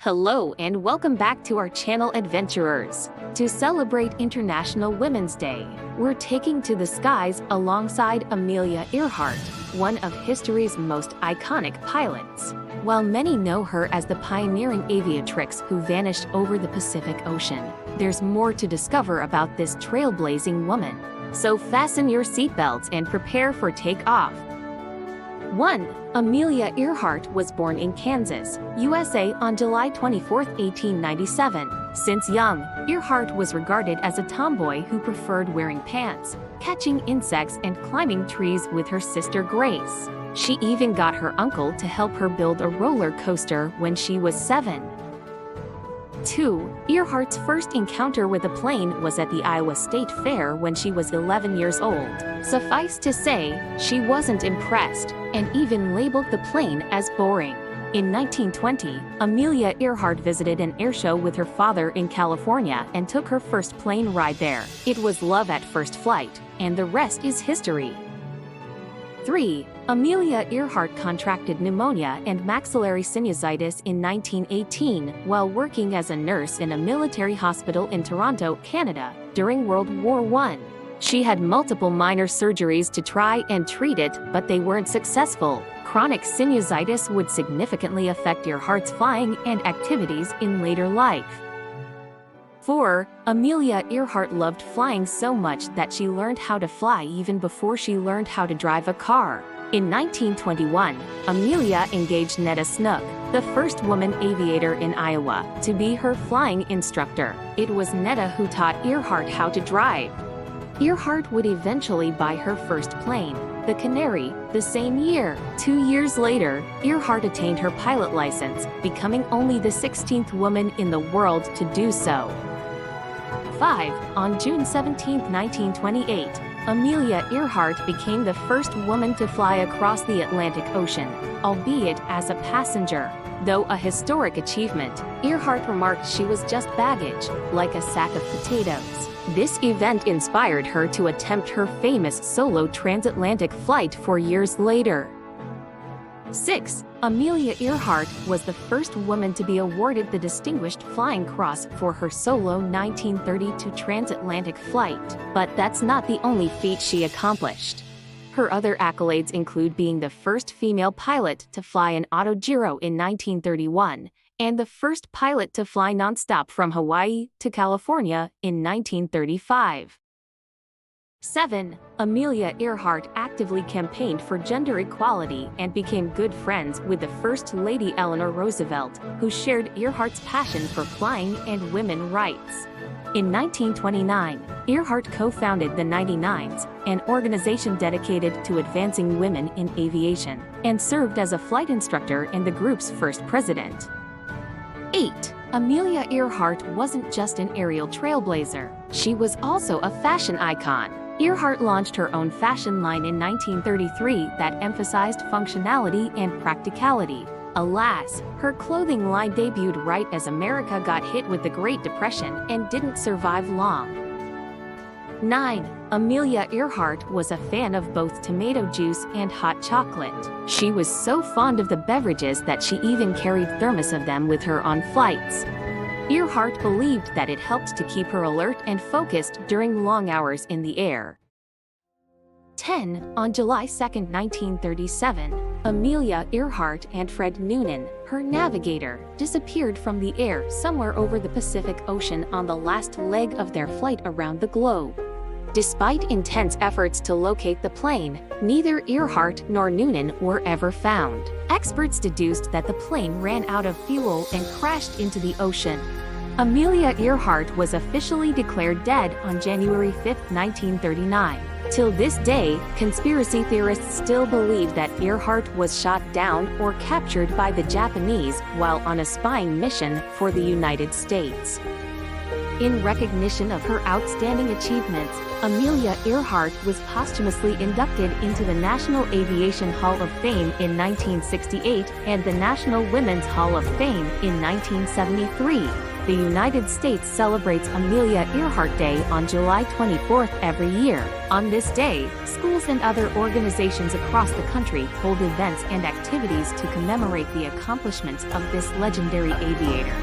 Hello and welcome back to our channel adventurers. To celebrate International Women's Day, we're taking to the skies alongside Amelia Earhart, one of history's most iconic pilots. While many know her as the pioneering aviatrix who vanished over the Pacific Ocean, there's more to discover about this trailblazing woman. So fasten your seatbelts and prepare for takeoff. 1. Amelia Earhart was born in Kansas, USA on July 24, 1897. Since young, Earhart was regarded as a tomboy who preferred wearing pants, catching insects and climbing trees with her sister Grace. She even got her uncle to help her build a roller coaster when she was 7. 2. Earhart's first encounter with a plane was at the Iowa State Fair when she was 11 years old. Suffice to say, she wasn't impressed, and even labeled the plane as boring. In 1920, Amelia Earhart visited an airshow with her father in California and took her first plane ride there. It was love at first flight, and the rest is history. 3. Amelia Earhart contracted pneumonia and maxillary sinusitis in 1918 while working as a nurse in a military hospital in Toronto, Canada, during World War I. She had multiple minor surgeries to try and treat it, but they weren't successful. Chronic sinusitis would significantly affect Earhart's flying and activities in later life. 4. Amelia Earhart loved flying so much that she learned how to fly even before she learned how to drive a car. In 1921, Amelia engaged Netta Snook, the first woman aviator in Iowa, to be her flying instructor. It was Netta who taught Earhart how to drive. Earhart would eventually buy her first plane, the Canary, the same year. 2 years later, Earhart attained her pilot license, becoming only the 16th woman in the world to do so. 5. On June 17, 1928, Amelia Earhart became the first woman to fly across the Atlantic Ocean, albeit as a passenger. Though a historic achievement, Earhart remarked she was just baggage, like a sack of potatoes. This event inspired her to attempt her famous solo transatlantic flight 4 years later. 6. Amelia Earhart was the first woman to be awarded the Distinguished Flying Cross for her solo 1932 transatlantic flight. But that's not the only feat she accomplished. Her other accolades include being the first female pilot to fly an autogyro in 1931, and the first pilot to fly nonstop from Hawaii to California in 1935. 7. Amelia Earhart actively campaigned for gender equality and became good friends with the First Lady Eleanor Roosevelt, who shared Earhart's passion for flying and women's rights. In 1929, Earhart co-founded the 99s, an organization dedicated to advancing women in aviation, and served as a flight instructor and the group's first president. 8. Amelia Earhart wasn't just an aerial trailblazer. She was also a fashion icon. Earhart launched her own fashion line in 1933 that emphasized functionality and practicality. Alas, her clothing line debuted right as America got hit with the Great Depression and didn't survive long. 9. Amelia Earhart was a fan of both tomato juice and hot chocolate. She was so fond of the beverages that she even carried thermos of them with her on flights. Earhart believed that it helped to keep her alert and focused during long hours in the air. 10. On July 2, 1937, Amelia Earhart and Fred Noonan, her navigator, disappeared from the air somewhere over the Pacific Ocean on the last leg of their flight around the globe. Despite intense efforts to locate the plane, neither Earhart nor Noonan were ever found. Experts deduced that the plane ran out of fuel and crashed into the ocean. Amelia Earhart was officially declared dead on January 5, 1939. Till this day, conspiracy theorists still believe that Earhart was shot down or captured by the Japanese while on a spying mission for the United States. In recognition of her outstanding achievements, Amelia Earhart was posthumously inducted into the National Aviation Hall of Fame in 1968 and the National Women's Hall of Fame in 1973. The United States celebrates Amelia Earhart Day on July 24th every year. On this day, schools and other organizations across the country hold events and activities to commemorate the accomplishments of this legendary aviator.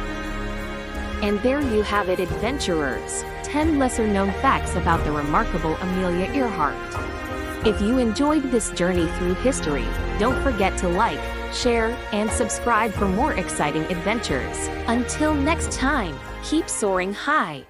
And there you have it, adventurers. 10 lesser-known facts about the remarkable Amelia Earhart. If you enjoyed this journey through history, don't forget to like, share, and subscribe for more exciting adventures. Until next time, keep soaring high.